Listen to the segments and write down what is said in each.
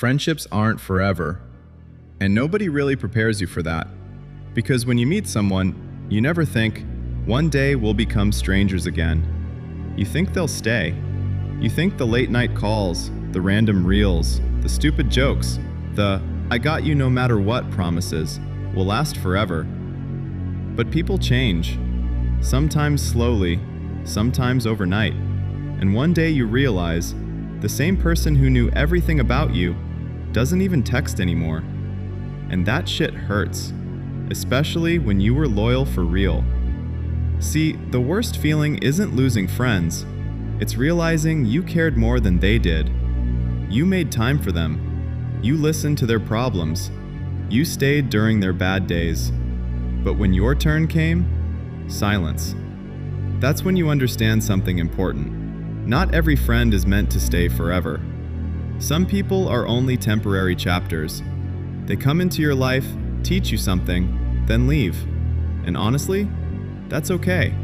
Friendships aren't forever, and nobody really prepares you for that. Because when you meet someone, you never think, one day we'll become strangers again. You think they'll stay. You think the late night calls, the random reels, the stupid jokes, the "I got you no matter what" promises will last forever. But people change, sometimes slowly, sometimes overnight. And one day you realize the same person who knew everything about you doesn't even text anymore. And that shit hurts, especially when you were loyal for real. See, the worst feeling isn't losing friends. It's realizing you cared more than they did. You made time for them. You listened to their problems. You stayed during their bad days. But when your turn came, silence. That's when you understand something important. Not every friend is meant to stay forever. Some people are only temporary chapters. They come into your life, teach you something, then leave. And honestly, that's okay.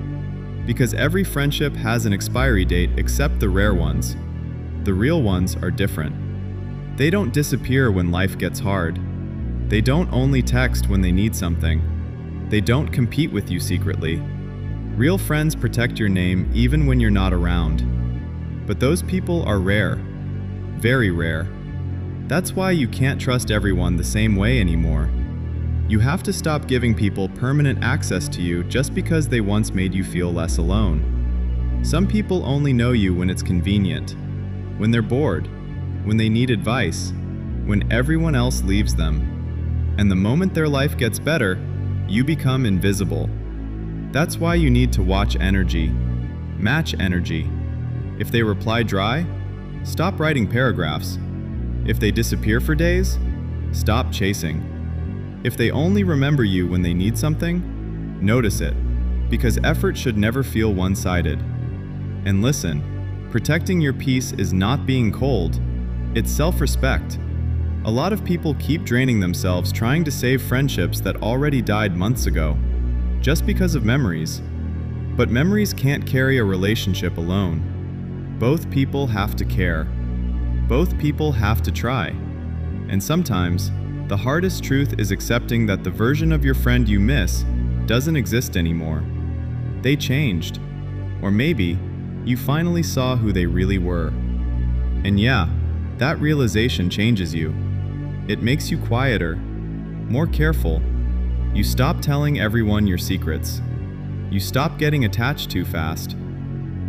Because every friendship has an expiry date except the rare ones. The real ones are different. They don't disappear when life gets hard. They don't only text when they need something. They don't compete with you secretly. Real friends protect your name even when you're not around. But those people are rare. Very rare. That's why you can't trust everyone the same way anymore. You have to stop giving people permanent access to you just because they once made you feel less alone. Some people only know you when it's convenient, when they're bored, when they need advice, when everyone else leaves them. And the moment their life gets better, you become invisible. That's why you need to watch energy. Match energy. If they reply dry, stop writing paragraphs. If they disappear for days, stop chasing. If they only remember you when they need something, notice it, because effort should never feel one-sided. And listen, protecting your peace is not being cold, it's self-respect. A lot of people keep draining themselves trying to save friendships that already died months ago, just because of memories. But memories can't carry a relationship alone. Both people have to care. Both people have to try. And sometimes, the hardest truth is accepting that the version of your friend you miss doesn't exist anymore. They changed. Or maybe, you finally saw who they really were. And yeah, that realization changes you. It makes you quieter, more careful. You stop telling everyone your secrets. You stop getting attached too fast.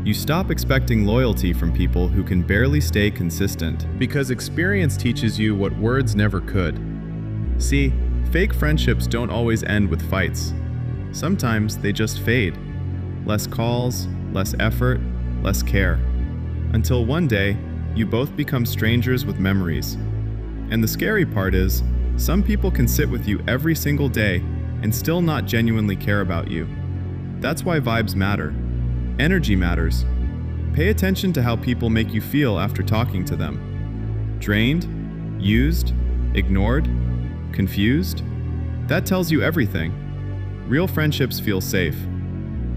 You stop expecting loyalty from people who can barely stay consistent. Because experience teaches you what words never could. See, fake friendships don't always end with fights. Sometimes they just fade. Less calls, less effort, less care. Until one day, you both become strangers with memories. And the scary part is, some people can sit with you every single day and still not genuinely care about you. That's why vibes matter. Energy matters. Pay attention to how people make you feel after talking to them. Drained? Used? Ignored? Confused? That tells you everything. Real friendships feel safe.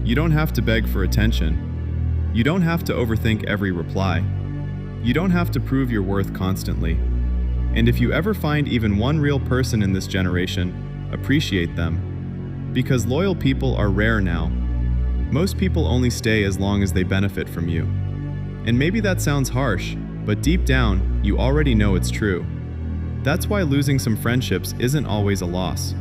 You don't have to beg for attention. You don't have to overthink every reply. You don't have to prove your worth constantly. And if you ever find even one real person in this generation, appreciate them. Because loyal people are rare now. Most people only stay as long as they benefit from you. And maybe that sounds harsh, but deep down, you already know it's true. That's why losing some friendships isn't always a loss.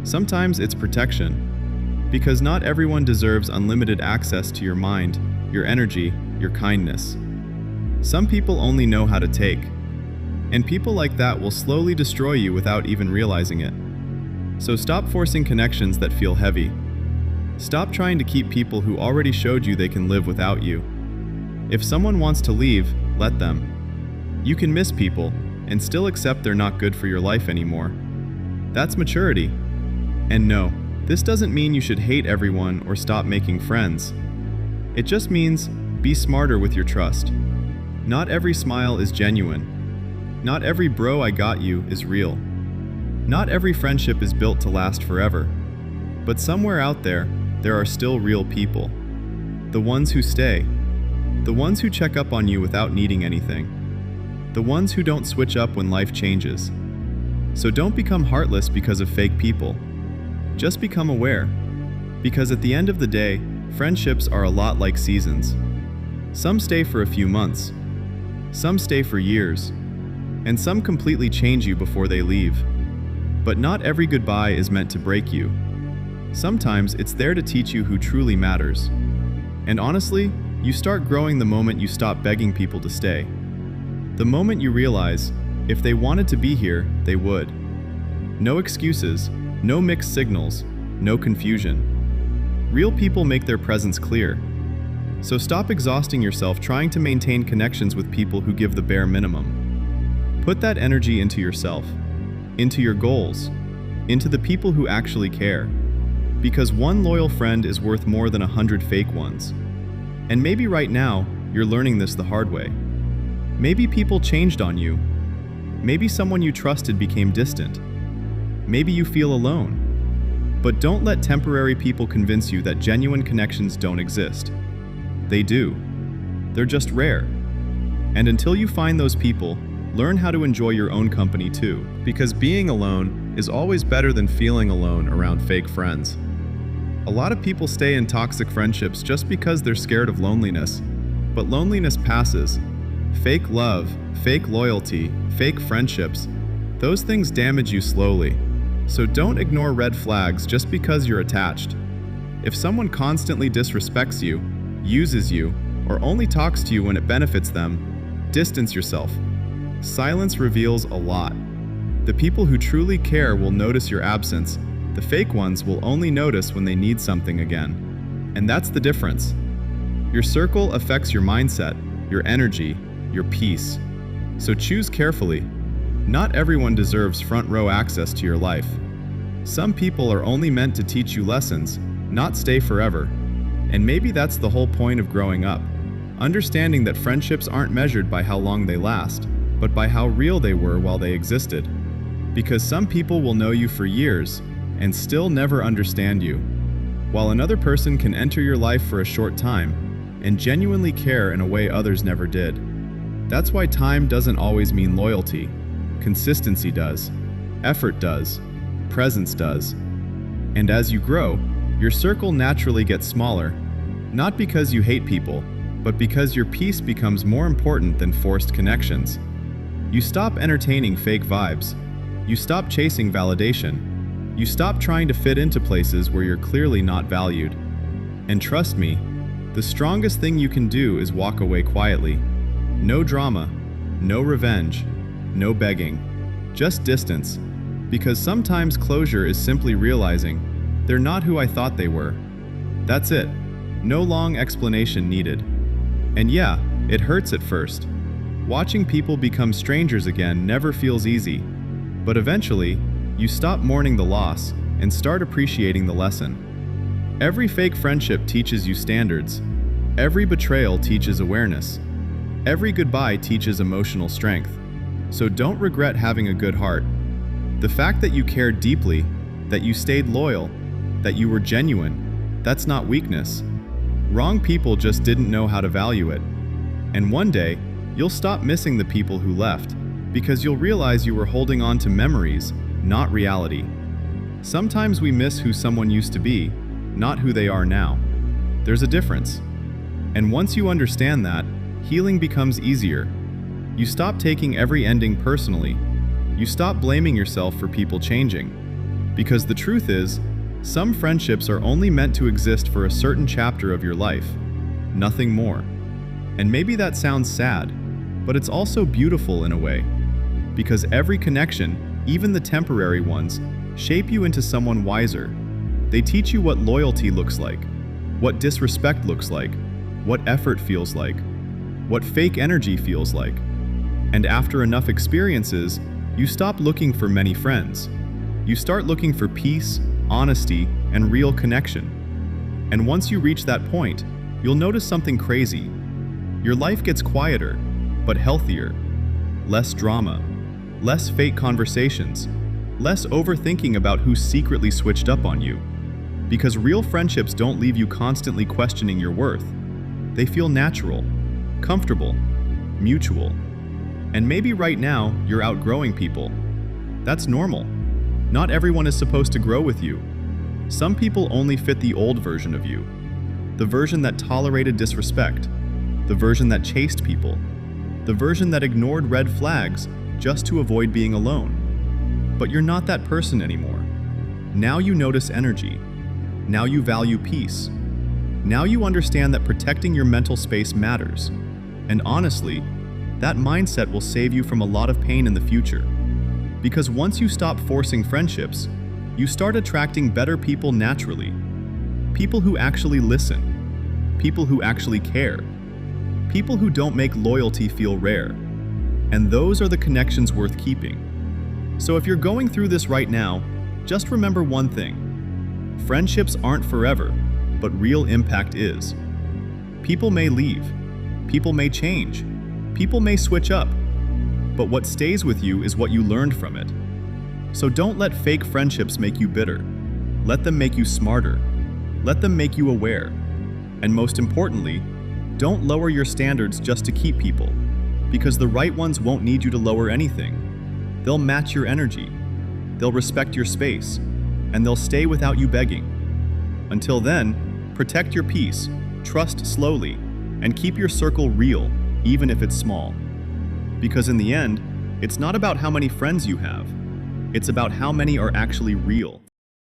Sometimes it's protection. Because not everyone deserves unlimited access to your mind, your energy, your kindness. Some people only know how to take. And people like that will slowly destroy you without even realizing it. So stop forcing connections that feel heavy. Stop trying to keep people who already showed you they can live without you. If someone wants to leave, let them. You can miss people and still accept they're not good for your life anymore. That's maturity. And no, this doesn't mean you should hate everyone or stop making friends. It just means be smarter with your trust. Not every smile is genuine. Not every "bro, I got you" is real. Not every friendship is built to last forever. But somewhere out there are still real people. The ones who stay. The ones who check up on you without needing anything. the ones who don't switch up when life changes. So don't become heartless because of fake people. Just become aware, because at the end of the day, friendships are a lot like seasons. Some stay for a few months, some stay for years, and some completely change you before they leave. But not every goodbye is meant to break you. Sometimes it's there to teach you who truly matters. And honestly, you start growing the moment you stop begging people to stay. The moment you realize, if they wanted to be here, they would. No excuses, no mixed signals, no confusion. Real people make their presence clear. So stop exhausting yourself trying to maintain connections with people who give the bare minimum. Put that energy into yourself, into your goals, into the people who actually care. Because one loyal friend is worth more than 100 fake ones. And maybe right now, you're learning this the hard way. Maybe people changed on you. Maybe someone you trusted became distant. Maybe you feel alone. But don't let temporary people convince you that genuine connections don't exist. They do. They're just rare. And until you find those people, learn how to enjoy your own company too. Because being alone is always better than feeling alone around fake friends. A lot of people stay in toxic friendships just because they're scared of loneliness. But loneliness passes. Fake love, fake loyalty, fake friendships, those things damage you slowly. So don't ignore red flags just because you're attached. If someone constantly disrespects you, uses you, or only talks to you when it benefits them, distance yourself. Silence reveals a lot. The people who truly care will notice your absence. The fake ones will only notice when they need something again. And that's the difference. Your circle affects your mindset, your energy, your peace. So choose carefully. Not everyone deserves front row access to your life. Some people are only meant to teach you lessons, not stay forever. And maybe that's the whole point of growing up. Understanding that friendships aren't measured by how long they last, but by how real they were while they existed. Because some people will know you for years and still never understand you, while another person can enter your life for a short time and genuinely care in a way others never did. That's why time doesn't always mean loyalty. Consistency does, effort does, presence does. And as you grow, your circle naturally gets smaller, not because you hate people, but because your peace becomes more important than forced connections. You stop entertaining fake vibes. You stop chasing validation. You stop trying to fit into places where you're clearly not valued. And trust me, the strongest thing you can do is walk away quietly. No drama, no revenge, no begging, just distance. Because sometimes closure is simply realizing they're not who I thought they were. That's it. No long explanation needed. And yeah, it hurts at first. Watching people become strangers again never feels easy. But eventually, you stop mourning the loss and start appreciating the lesson. Every fake friendship teaches you standards. Every betrayal teaches awareness. Every goodbye teaches emotional strength. So don't regret having a good heart. The fact that you cared deeply, that you stayed loyal, that you were genuine, that's not weakness. Wrong people just didn't know how to value it. And one day, you'll stop missing the people who left, because you'll realize you were holding on to memories, not reality. Sometimes we miss who someone used to be, not who they are now. There's a difference. And once you understand that, healing becomes easier. You stop taking every ending personally. You stop blaming yourself for people changing. Because the truth is, some friendships are only meant to exist for a certain chapter of your life, nothing more. And maybe that sounds sad, but it's also beautiful in a way. Because every connection, even the temporary ones, shape you into someone wiser. They teach you what loyalty looks like, what disrespect looks like, what effort feels like, what fake energy feels like. And after enough experiences, you stop looking for many friends. You start looking for peace, honesty, and real connection. And once you reach that point, you'll notice something crazy. Your life gets quieter, but healthier. Less drama, less fake conversations, less overthinking about who secretly switched up on you. Because real friendships don't leave you constantly questioning your worth. They feel natural, comfortable, mutual. And maybe right now, you're outgrowing people. That's normal. Not everyone is supposed to grow with you. Some people only fit the old version of you. The version that tolerated disrespect. The version that chased people. The version that ignored red flags just to avoid being alone. But you're not that person anymore. Now you notice energy. Now you value peace. Now you understand that protecting your mental space matters. And honestly, that mindset will save you from a lot of pain in the future. Because once you stop forcing friendships, you start attracting better people naturally. People who actually listen. People who actually care. People who don't make loyalty feel rare. And those are the connections worth keeping. So if you're going through this right now, just remember one thing. Friendships aren't forever, but real impact is. People may leave. People may change. People may switch up. But what stays with you is what you learned from it. So don't let fake friendships make you bitter. Let them make you smarter. Let them make you aware. And most importantly, don't lower your standards just to keep people, because the right ones won't need you to lower anything. They'll match your energy. They'll respect your space, and they'll stay without you begging. Until then, protect your peace, trust slowly, and keep your circle real, even if it's small. Because in the end, it's not about how many friends you have. It's about how many are actually real.